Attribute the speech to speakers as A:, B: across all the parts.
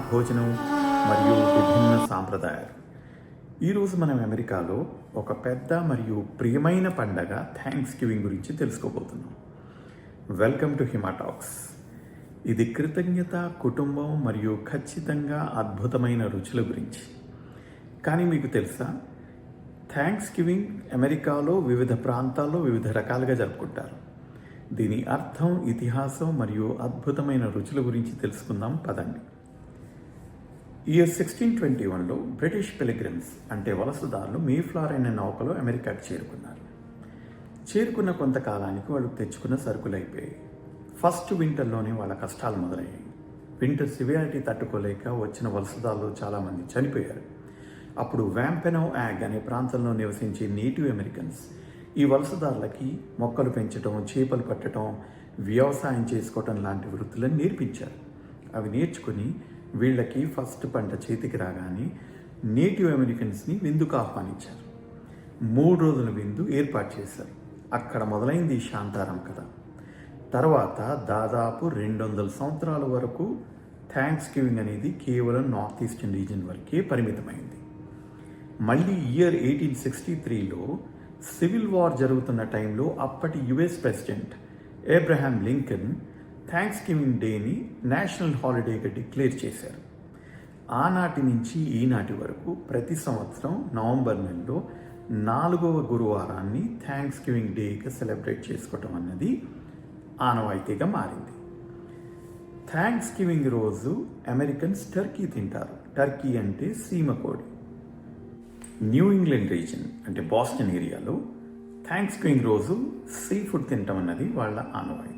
A: భోజనం మరియు విభిన్న సాంప్రదాయాలు. ఈరోజు మనం అమెరికాలో ఒక పెద్ద మరియు ప్రియమైన పండగ థ్యాంక్స్ గివింగ్ గురించి తెలుసుకోబోతున్నాం. Welcome to Hima talks. ఇది కృతజ్ఞత, కుటుంబం మరియు ఖచ్చితంగా అద్భుతమైన రుచుల గురించి. కానీ మీకు తెలుసా, థ్యాంక్స్ గివింగ్ అమెరికాలో వివిధ ప్రాంతాల్లో వివిధ రకాలుగా జరుపుకుంటారు. దీని అర్థం, ఇతిహాసం మరియు అద్భుతమైన రుచుల గురించి తెలుసుకుందాం పదండి. ఇయర్ 1621లో బ్రిటిష్ పిలిగ్రిమ్స్ అంటే వలసదారులు మేఫ్లవర్ అనే నౌకలో అమెరికాకు చేరుకున్నారు. చేరుకున్న కొంతకాలానికి వాళ్ళు తెచ్చుకున్న సరుకులు అయిపోయాయి. ఫస్ట్ వింటర్లోనే వాళ్ళ కష్టాలు మొదలయ్యాయి. వింటర్ సివియారిటీ తట్టుకోలేక వచ్చిన వలసదారులు చాలామంది చనిపోయారు. అప్పుడు వ్యాంపెనోయాగ్ అనే ప్రాంతంలో నివసించే నేటివ్ అమెరికన్స్ ఈ వలసదారులకి మొక్కలు పెంచడం, చేపలు పట్టడం, వ్యవసాయం చేసుకోవటం లాంటి వృత్తులను నేర్పించారు. అవి నేర్చుకుని వీళ్ళకి ఫస్ట్ పంట చేతికి రాగానే నేటివ్ అమెరికన్స్ని విందుకు ఆహ్వానించారు. 3 రోజుల విందు ఏర్పాటు చేశారు. అక్కడ మొదలైంది ఈ శాంతారం కథ. తర్వాత దాదాపు 200 సంవత్సరాల వరకు థ్యాంక్స్ గివింగ్ అనేది కేవలం నార్త్ ఈస్టర్న్ రీజియన్ వరకే పరిమితమైంది. మళ్ళీ ఇయర్ 1863లో సివిల్ వార్ జరుగుతున్న టైంలో అప్పటి US president Abraham Lincoln thanks giving డేని నేషనల్ హాలిడేగా డిక్లేర్ చేశారు. ఆనాటి నుంచి ఈనాటి వరకు ప్రతి సంవత్సరం నవంబర్ నెలలో 4వ గురువారాన్ని థ్యాంక్స్ గివింగ్ డేగా సెలబ్రేట్ చేసుకోవటం అన్నది ఆనవాయితీగా మారింది. థ్యాంక్స్ గివింగ్ రోజు అమెరికన్స్ టర్కీ తింటారు. టర్కీ అంటే సీమకోడి. న్యూ ఇంగ్లాండ్ రీజన్ అంటే బాస్టన్ ఏరియాలో థ్యాంక్స్ గివింగ్ రోజు సీ ఫుడ్ తినటం అన్నది వాళ్ళ ఆనవాయితీ.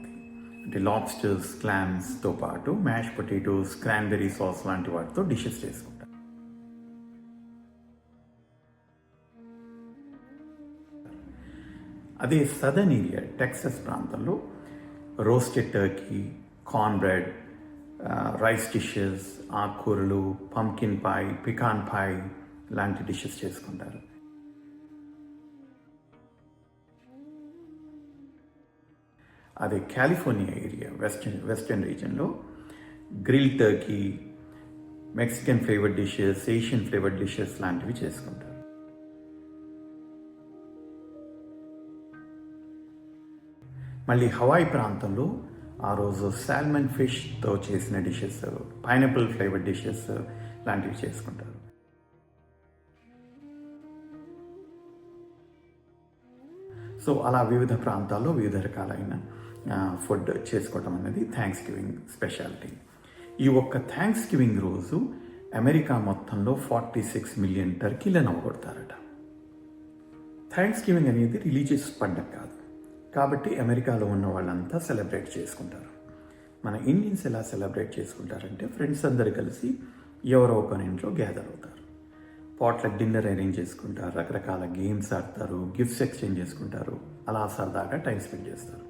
A: అంటే లాబ్స్టర్స్, క్లామ్స్తో పాటు మ్యాష్ పొటాటోస్, క్రాన్బెర్రీ సాస్ లాంటి వాటితో డిషెస్ చేసుకుంటారు. అదే సదర్న్ ఏరియా టెక్సస్ ప్రాంతంలో roasted turkey, corn bread, rice dishes, ఆకుకూరలు, పంకిన్ పై, పికాన్ పై లాంటి డిషెస్ చేసుకుంటారు. అదే కాలిఫోర్నియా ఏరియా వెస్టర్న్ రీజన్లో grill turkey, Mexican flavoured dishes, Asian flavoured dishes లాంటివి చేసుకుంటారు. మళ్ళీ హవాయి ప్రాంతంలో ఆ రోజు సాల్మన్ ఫిష్తో చేసిన డిషెస్, పైనాపిల్ ఫ్లేవర్డ్ డిషెస్ లాంటివి చేసుకుంటారు. సో అలా వివిధ ప్రాంతాల్లో వివిధ రకాలైన ఫుడ్ చేసుకోవటం అనేది థ్యాంక్స్ గివింగ్ స్పెషాలిటీ. ఈ ఒక్క థ్యాంక్స్ గివింగ్ రోజు అమెరికా మొత్తంలో 46 మిలియన్ టర్కీలను అవ్వగొడతారట. థ్యాంక్స్ గివింగ్ అనేది రిలీజియస్ పండుగ కాదు, కాబట్టి అమెరికాలో ఉన్న వాళ్ళంతా సెలబ్రేట్ చేసుకుంటారు. మన ఇండియన్స్ ఎలా సెలబ్రేట్ చేసుకుంటారంటే ఫ్రెండ్స్ అందరు కలిసి ఎవరో ఒకరి ఇంట్లో గ్యాదర్ అవుతారు. పాట్లక్ డిన్నర్ అరేంజ్ చేసుకుంటారు, రకరకాల గేమ్స్ ఆడతారు, గిఫ్ట్స్ ఎక్స్చేంజ్ చేసుకుంటారు, అలా సరదాగా టైం స్పెండ్ చేస్తారు.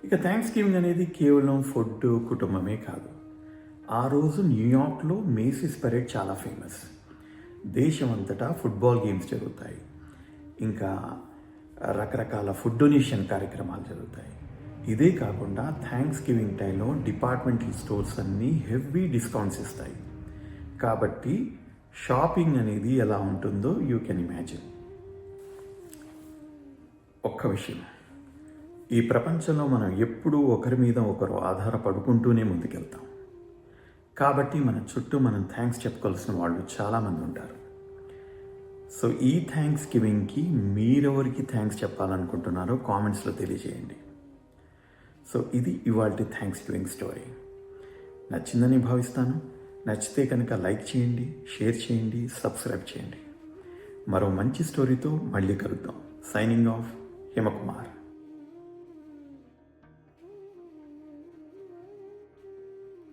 A: ఇక థ్యాంక్స్ గివింగ్ అనేది కేవలం ఫుడ్, కుటుంబమే కాదు. ఆ రోజు న్యూయార్క్లో మేసీస్ పరేడ్ చాలా ఫేమస్. దేశం అంతటా ఫుట్బాల్ గేమ్స్ జరుగుతాయి. ఇంకా రకరకాల ఫుడ్ డొనేషన్ కార్యక్రమాలు జరుగుతాయి. ఇదే కాకుండా థ్యాంక్స్ గివింగ్ టైంలో డిపార్ట్మెంటల్ స్టోర్స్ అన్నీ హెవీ డిస్కౌంట్స్ ఇస్తాయి. కాబట్టి షాపింగ్ అనేది ఎలా ఉంటుందో యూ కెన్ ఇమాజిన్. ఒక్క విషయం, ఈ ప్రపంచంలో మనం ఎప్పుడూ ఒకరి మీద ఒకరు ఆధారపడుకుంటూనే ముందుకెళ్తాం. కాబట్టి మన చుట్టూ మనం థ్యాంక్స్ చెప్పుకోవాల్సిన వాళ్ళు చాలామంది ఉంటారు. సో ఈ థ్యాంక్స్ గివింగ్కి మీరెవరికి థ్యాంక్స్ చెప్పాలనుకుంటున్నారో కామెంట్స్లో తెలియజేయండి. సో ఇది ఇవాల్టి థ్యాంక్స్ గివింగ్ స్టోరీ. నచ్చిందని భావిస్తాను. నచ్చితే కనుక లైక్ చేయండి, షేర్ చేయండి, సబ్స్క్రైబ్ చేయండి. మరో మంచి స్టోరీతో మళ్ళీ కలుద్దాం. Signing off, హిమకుమార్.